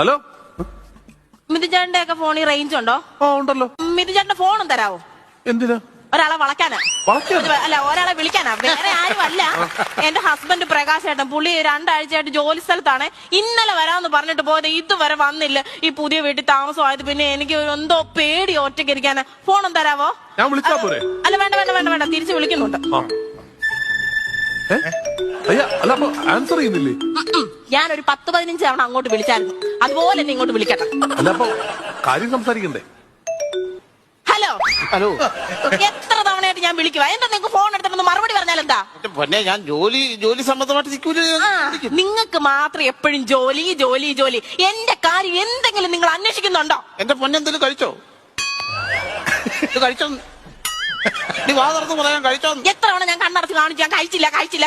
Hello, മിഥുചേട്ടന്റെ ഒക്കെ ഫോണിൽ range ഉണ്ടോ? ഉണ്ടല്ലോ. മിഥുചേട്ടന്റെ ഫോണും തരാവോ? എന്തിനാ? ഒരാളെ വളയ്ക്കാനാ. അല്ല, ഒരാളെ വിളിക്കാനാ. വേറെ ആരും അല്ല, എന്റെ ഹസ്ബൻഡ് പ്രകാശ് ഏട്ടൻ. പുള്ളി 2 ആഴ്ചയായിട്ട് ജോലി സ്ഥലത്താണ്. ഇന്നലെ വരാമെന്ന് പറഞ്ഞിട്ട് പോയത് ഇതുവരെ വന്നില്ല. ഈ പുതിയ വീട്ടിൽ താമസമായത് പിന്നെ എനിക്ക് എന്തോ പേടി ഒറ്റയ്ക്ക് ഇരിക്കാനാ. ഫോണും തരാവോ? ഞാൻ വിളിച്ചാ പോരെ? അല്ല, വേണ്ട വേണ്ട വേണ്ട വേണ്ട, തിരിച്ചു വിളിക്കുന്നുണ്ട്. അല്ല, അപ്പൊ ആൻസർ ചെയ്യുന്നില്ലേ? ഞാനൊരു 10-15 തവണ അങ്ങോട്ട് വിളിച്ചായിരുന്നു. അതുപോലെ തന്നെ ഇങ്ങോട്ട് വിളിക്കട്ടെ. അല്ല, അപ്പൊ കാര്യം സംസാരിക്കണ്ടേ? ഹലോ ഹലോ, എത്ര തവണയായിട്ട് ഞാൻ വിളിക്കുക? എന്താ നിങ്ങൾക്ക് ഫോൺ എടുത്തിട്ടൊന്ന് മറുപടി പറഞ്ഞാൽ എന്താ? പൊന്നെ, ഞാൻ ജോലി സംബന്ധമായിട്ട് നിങ്ങൾക്ക് മാത്രം എപ്പോഴും ജോലി ജോലി ജോലി. എന്റെ കാര്യം എന്തെങ്കിലും നിങ്ങൾ അന്വേഷിക്കുന്നുണ്ടോ? എന്റെ പൊന്നെന്തെങ്കിലും കഴിച്ചോ? കഴിച്ചോ? നീ വാ തുറന്ന് പറയാൻ കഴിച്ചോ? എത്ര തവണ ഞാൻ കണ്ണടച്ച് കാണിച്ചു, ഞാൻ കഴിച്ചില്ല കഴിച്ചില്ല